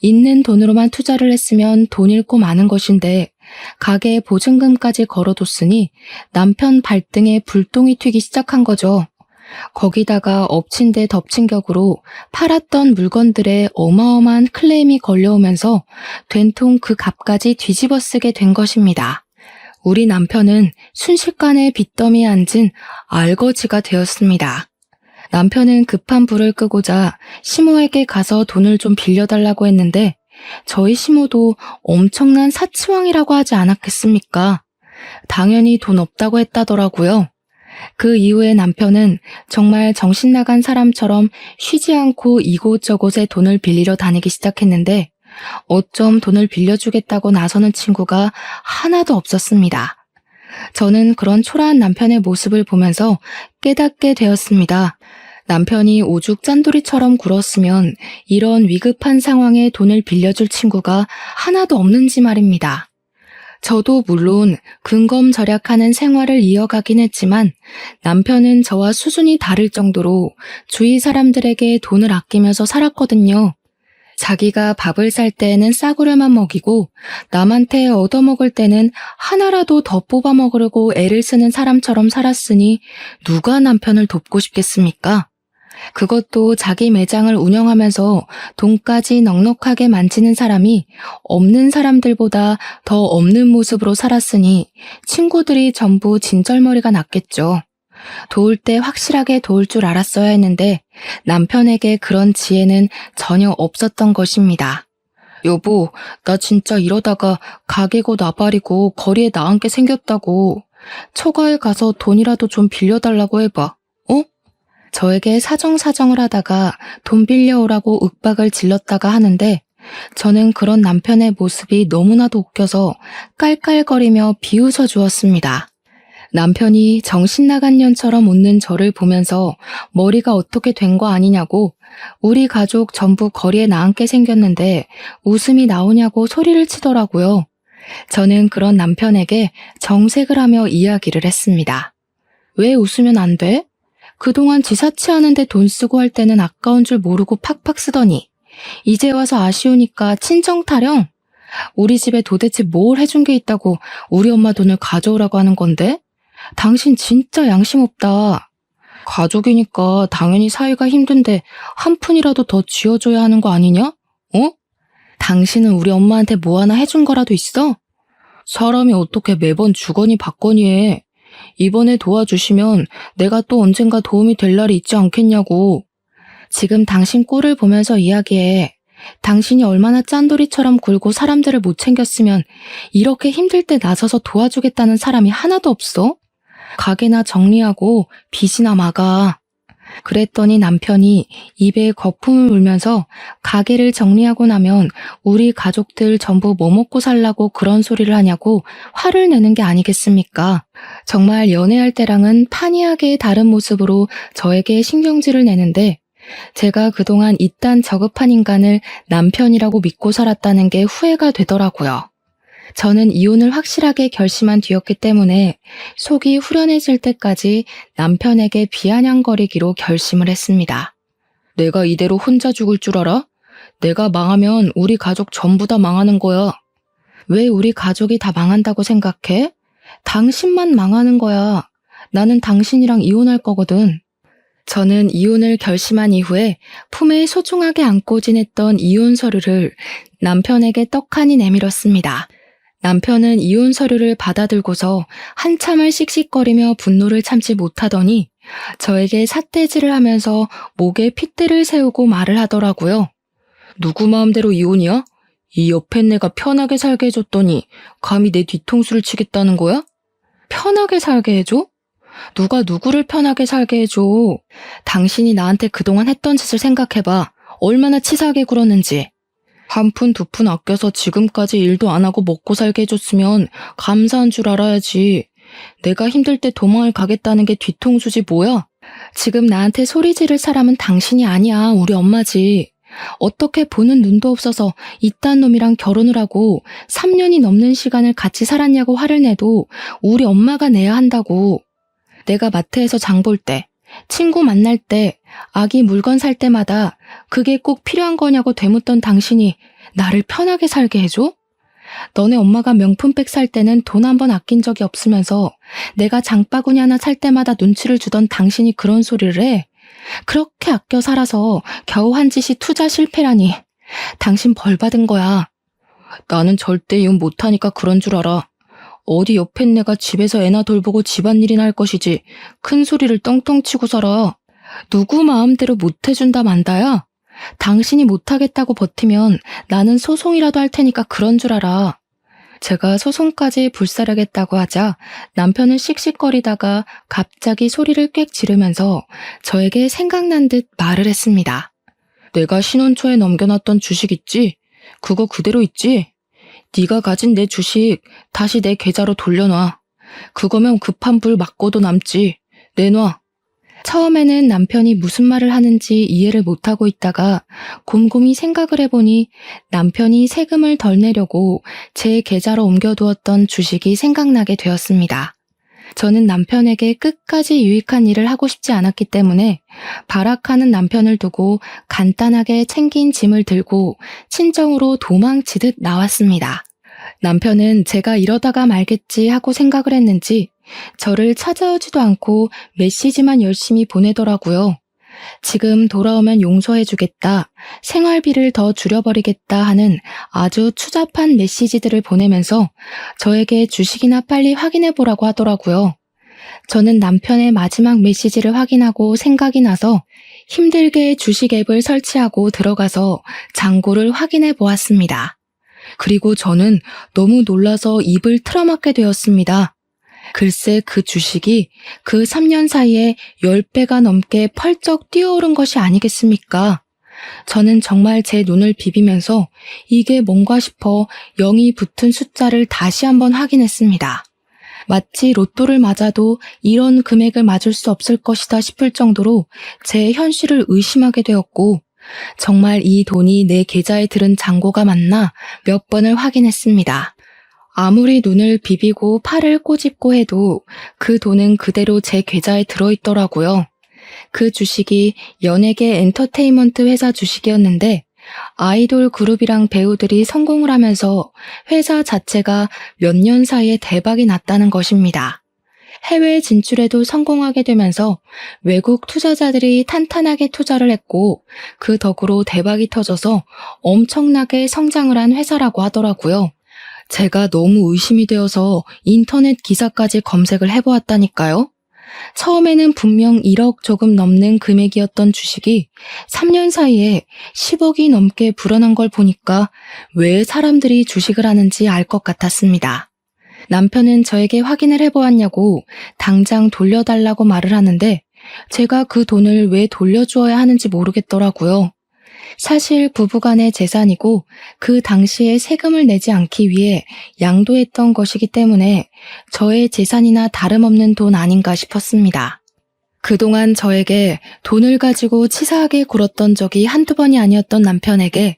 있는 돈으로만 투자를 했으면 돈 잃고 마는 것인데 가게에 보증금까지 걸어뒀으니 남편 발등에 불똥이 튀기 시작한 거죠. 거기다가 엎친 데 덮친 격으로 팔았던 물건들에 어마어마한 클레임이 걸려오면서 된통 그 값까지 뒤집어 쓰게 된 것입니다. 우리 남편은 순식간에 빚더미에 앉은 알거지가 되었습니다. 남편은 급한 불을 끄고자 시모에게 가서 돈을 좀 빌려달라고 했는데 저희 시모도 엄청난 사치왕이라고 하지 않았겠습니까? 당연히 돈 없다고 했다더라고요. 그 이후에 남편은 정말 정신 나간 사람처럼 쉬지 않고 이곳저곳에 돈을 빌리러 다니기 시작했는데 어쩜 돈을 빌려주겠다고 나서는 친구가 하나도 없었습니다. 저는 그런 초라한 남편의 모습을 보면서 깨닫게 되었습니다. 남편이 오죽 짠돌이처럼 굴었으면 이런 위급한 상황에 돈을 빌려줄 친구가 하나도 없는지 말입니다. 저도 물론 근검절약하는 생활을 이어가긴 했지만 남편은 저와 수준이 다를 정도로 주위 사람들에게 돈을 아끼면서 살았거든요. 자기가 밥을 살 때에는 싸구려만 먹이고 남한테 얻어먹을 때는 하나라도 더 뽑아 먹으려고 애를 쓰는 사람처럼 살았으니 누가 남편을 돕고 싶겠습니까? 그것도 자기 매장을 운영하면서 돈까지 넉넉하게 만지는 사람이 없는 사람들보다 더 없는 모습으로 살았으니 친구들이 전부 진절머리가 났겠죠. 도울 때 확실하게 도울 줄 알았어야 했는데 남편에게 그런 지혜는 전혀 없었던 것입니다. 여보, 나 진짜 이러다가 가게고 나발이고 거리에 나앉게 생겼다고. 처가에 가서 돈이라도 좀 빌려달라고 해봐. 어? 저에게 사정사정을 하다가 돈 빌려오라고 윽박을 질렀다가 하는데 저는 그런 남편의 모습이 너무나도 웃겨서 깔깔거리며 비웃어 주었습니다. 남편이 정신나간 년처럼 웃는 저를 보면서 머리가 어떻게 된 거 아니냐고 우리 가족 전부 거리에 나앉게 생겼는데 웃음이 나오냐고 소리를 치더라고요. 저는 그런 남편에게 정색을 하며 이야기를 했습니다. 왜 웃으면 안 돼? 그동안 지사치하는데 돈 쓰고 할 때는 아까운 줄 모르고 팍팍 쓰더니 이제 와서 아쉬우니까 친정 타령? 우리 집에 도대체 뭘 해준 게 있다고 우리 엄마 돈을 가져오라고 하는 건데? 당신 진짜 양심 없다. 가족이니까 당연히 사이가 힘든데 한 푼이라도 더 쥐어줘야 하는 거 아니냐? 어? 당신은 우리 엄마한테 뭐 하나 해준 거라도 있어? 사람이 어떻게 매번 주거니 받거니 해. 이번에 도와주시면 내가 또 언젠가 도움이 될 날이 있지 않겠냐고. 지금 당신 꼴을 보면서 이야기해. 당신이 얼마나 짠돌이처럼 굴고 사람들을 못 챙겼으면 이렇게 힘들 때 나서서 도와주겠다는 사람이 하나도 없어? 가게나 정리하고 빚이나 막아. 그랬더니 남편이 입에 거품을 물면서 가게를 정리하고 나면 우리 가족들 전부 뭐 먹고 살라고 그런 소리를 하냐고 화를 내는 게 아니겠습니까? 정말 연애할 때랑은 판이하게 다른 모습으로 저에게 신경질을 내는데 제가 그동안 이딴 저급한 인간을 남편이라고 믿고 살았다는 게 후회가 되더라고요. 저는 이혼을 확실하게 결심한 뒤였기 때문에 속이 후련해질 때까지 남편에게 비아냥거리기로 결심을 했습니다. 내가 이대로 혼자 죽을 줄 알아? 내가 망하면 우리 가족 전부 다 망하는 거야. 왜 우리 가족이 다 망한다고 생각해? 당신만 망하는 거야. 나는 당신이랑 이혼할 거거든. 저는 이혼을 결심한 이후에 품에 소중하게 안고 지냈던 이혼 서류를 남편에게 떡하니 내밀었습니다. 남편은 이혼 서류를 받아들고서 한참을 씩씩거리며 분노를 참지 못하더니 저에게 삿대질을 하면서 목에 핏대를 세우고 말을 하더라고요. 누구 마음대로 이혼이야? 이 옆에 내가 편하게 살게 해줬더니 감히 내 뒤통수를 치겠다는 거야? 편하게 살게 해줘? 누가 누구를 편하게 살게 해줘? 당신이 나한테 그동안 했던 짓을 생각해봐. 얼마나 치사하게 굴었는지. 한 푼 두 푼 아껴서 지금까지 일도 안 하고 먹고 살게 해줬으면 감사한 줄 알아야지. 내가 힘들 때 도망을 가겠다는 게 뒤통수지 뭐야? 지금 나한테 소리 지를 사람은 당신이 아니야. 우리 엄마지. 어떻게 보는 눈도 없어서 이딴 놈이랑 결혼을 하고 3년이 넘는 시간을 같이 살았냐고 화를 내도 우리 엄마가 내야 한다고. 내가 마트에서 장 볼 때, 친구 만날 때, 아기 물건 살 때마다 그게 꼭 필요한 거냐고 되묻던 당신이 나를 편하게 살게 해줘? 너네 엄마가 명품백 살 때는 돈 한 번 아낀 적이 없으면서 내가 장바구니 하나 살 때마다 눈치를 주던 당신이 그런 소리를 해? 그렇게 아껴 살아서 겨우 한 짓이 투자 실패라니. 당신 벌 받은 거야. 나는 절대 이혼 못하니까 그런 줄 알아. 어디 옆에 내가 집에서 애나 돌보고 집안일이나 할 것이지 큰 소리를 떵떵 치고 살아. 누구 마음대로 못해준다 만다야? 당신이 못하겠다고 버티면 나는 소송이라도 할 테니까 그런 줄 알아. 제가 소송까지 불사르겠다고 하자 남편은 씩씩거리다가 갑자기 소리를 꽥 지르면서 저에게 생각난 듯 말을 했습니다. 내가 신혼 초에 넘겨놨던 주식 있지? 그거 그대로 있지? 네가 가진 내 주식 다시 내 계좌로 돌려놔. 그거면 급한 불 맞고도 남지. 내놔. 처음에는 남편이 무슨 말을 하는지 이해를 못하고 있다가 곰곰이 생각을 해보니 남편이 세금을 덜 내려고 제 계좌로 옮겨두었던 주식이 생각나게 되었습니다. 저는 남편에게 끝까지 유익한 일을 하고 싶지 않았기 때문에 발악하는 남편을 두고 간단하게 챙긴 짐을 들고 친정으로 도망치듯 나왔습니다. 남편은 제가 이러다가 말겠지 하고 생각을 했는지 저를 찾아오지도 않고 메시지만 열심히 보내더라고요. 지금 돌아오면 용서해주겠다, 생활비를 더 줄여버리겠다 하는 아주 추잡한 메시지들을 보내면서 저에게 주식이나 빨리 확인해보라고 하더라고요. 저는 남편의 마지막 메시지를 확인하고 생각이 나서 힘들게 주식 앱을 설치하고 들어가서 잔고를 확인해 보았습니다. 그리고 저는 너무 놀라서 입을 틀어막게 되었습니다. 글쎄 그 주식이 그 3년 사이에 10배가 넘게 펄쩍 뛰어오른 것이 아니겠습니까? 저는 정말 제 눈을 비비면서 이게 뭔가 싶어 0이 붙은 숫자를 다시 한번 확인했습니다. 마치 로또를 맞아도 이런 금액을 맞을 수 없을 것이다 싶을 정도로 제 현실을 의심하게 되었고 정말 이 돈이 내 계좌에 들은 잔고가 맞나 몇 번을 확인했습니다. 아무리 눈을 비비고 팔을 꼬집고 해도 그 돈은 그대로 제 계좌에 들어있더라고요. 그 주식이 연예계 엔터테인먼트 회사 주식이었는데 아이돌 그룹이랑 배우들이 성공을 하면서 회사 자체가 몇 년 사이에 대박이 났다는 것입니다. 해외 진출에도 성공하게 되면서 외국 투자자들이 탄탄하게 투자를 했고 그 덕으로 대박이 터져서 엄청나게 성장을 한 회사라고 하더라고요. 제가 너무 의심이 되어서 인터넷 기사까지 검색을 해보았다니까요. 처음에는 분명 1억 조금 넘는 금액이었던 주식이 3년 사이에 10억이 넘게 불어난 걸 보니까 왜 사람들이 주식을 하는지 알 것 같았습니다. 남편은 저에게 확인을 해보았냐고 당장 돌려달라고 말을 하는데 제가 그 돈을 왜 돌려주어야 하는지 모르겠더라고요. 사실 부부간의 재산이고 그 당시에 세금을 내지 않기 위해 양도했던 것이기 때문에 저의 재산이나 다름없는 돈 아닌가 싶었습니다. 그동안 저에게 돈을 가지고 치사하게 굴었던 적이 한두 번이 아니었던 남편에게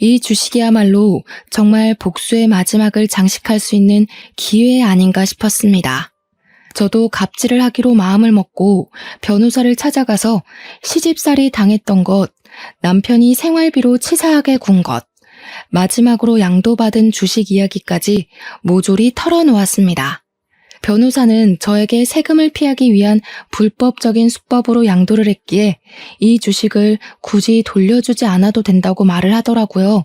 이 주식이야말로 정말 복수의 마지막을 장식할 수 있는 기회 아닌가 싶었습니다. 저도 갑질을 하기로 마음을 먹고 변호사를 찾아가서 시집살이 당했던 것, 남편이 생활비로 치사하게 군 것, 마지막으로 양도받은 주식 이야기까지 모조리 털어놓았습니다. 변호사는 저에게 세금을 피하기 위한 불법적인 수법으로 양도를 했기에 이 주식을 굳이 돌려주지 않아도 된다고 말을 하더라고요.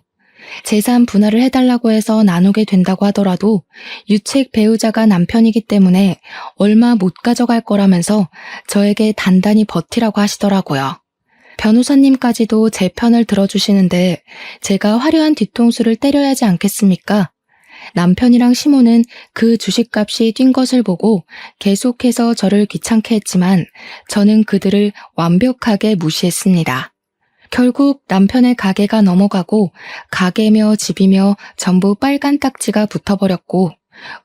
재산 분할을 해달라고 해서 나누게 된다고 하더라도 유책 배우자가 남편이기 때문에 얼마 못 가져갈 거라면서 저에게 단단히 버티라고 하시더라고요. 변호사님까지도 제 편을 들어주시는데 제가 화려한 뒤통수를 때려야 하지 않겠습니까? 남편이랑 시모는 그 주식값이 뛴 것을 보고 계속해서 저를 귀찮게 했지만 저는 그들을 완벽하게 무시했습니다. 결국 남편의 가게가 넘어가고 가게며 집이며 전부 빨간 딱지가 붙어버렸고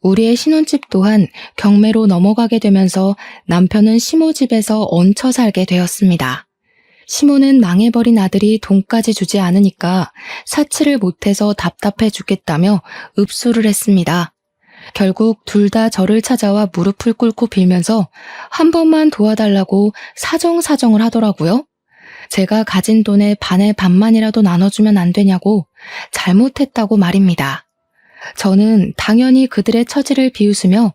우리의 신혼집 또한 경매로 넘어가게 되면서 남편은 시모 집에서 얹혀 살게 되었습니다. 시모는 망해버린 아들이 돈까지 주지 않으니까 사치를 못해서 답답해 죽겠다며 읍수를 했습니다. 결국 둘 다 저를 찾아와 무릎을 꿇고 빌면서 한 번만 도와달라고 사정사정을 하더라고요. 제가 가진 돈의 반의 반만이라도 나눠주면 안 되냐고 잘못했다고 말입니다. 저는 당연히 그들의 처지를 비웃으며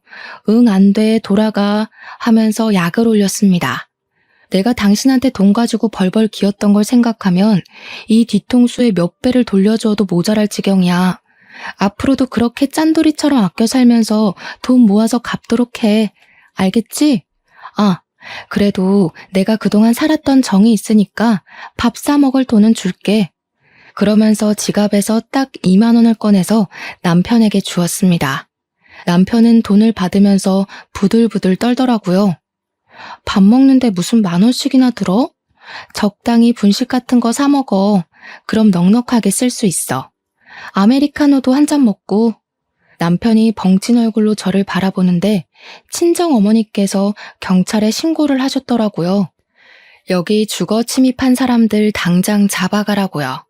응, 안 돼, 돌아가 하면서 약을 올렸습니다. 내가 당신한테 돈 가지고 벌벌 기었던 걸 생각하면 이 뒤통수에 몇 배를 돌려줘도 모자랄 지경이야. 앞으로도 그렇게 짠돌이처럼 아껴 살면서 돈 모아서 갚도록 해. 알겠지? 아, 그래도 내가 그동안 살았던 정이 있으니까 밥 사 먹을 돈은 줄게. 그러면서 지갑에서 딱 2만 원을 꺼내서 남편에게 주었습니다. 남편은 돈을 받으면서 부들부들 떨더라고요. 밥 먹는데 무슨 10,000원씩이나 들어? 적당히 분식 같은 거 사 먹어. 그럼 넉넉하게 쓸 수 있어. 아메리카노도 한 잔 먹고. 남편이 벙찐 얼굴로 저를 바라보는데 친정 어머니께서 경찰에 신고를 하셨더라고요. 여기 주거 침입한 사람들 당장 잡아가라고요.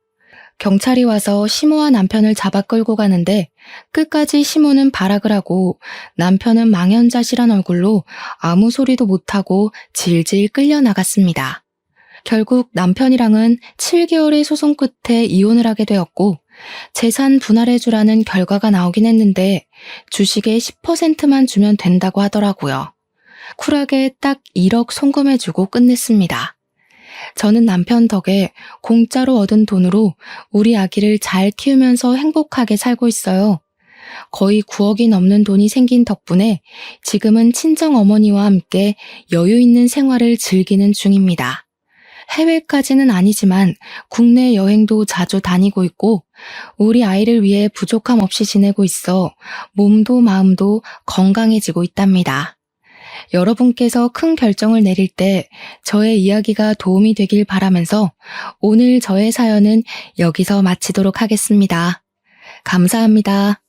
경찰이 와서 시모와 남편을 잡아 끌고 가는데 끝까지 시모는 발악을 하고 남편은 망연자실한 얼굴로 아무 소리도 못하고 질질 끌려나갔습니다. 결국 남편이랑은 7개월의 소송 끝에 이혼을 하게 되었고 재산 분할해주라는 결과가 나오긴 했는데 주식의 10%만 주면 된다고 하더라고요. 쿨하게 딱 1억 송금해주고 끝냈습니다. 저는 남편 덕에 공짜로 얻은 돈으로 우리 아기를 잘 키우면서 행복하게 살고 있어요. 거의 9억이 넘는 돈이 생긴 덕분에 지금은 친정 어머니와 함께 여유 있는 생활을 즐기는 중입니다. 해외까지는 아니지만 국내 여행도 자주 다니고 있고 우리 아이를 위해 부족함 없이 지내고 있어 몸도 마음도 건강해지고 있답니다. 여러분께서 큰 결정을 내릴 때 저의 이야기가 도움이 되길 바라면서 오늘 저의 사연은 여기서 마치도록 하겠습니다. 감사합니다.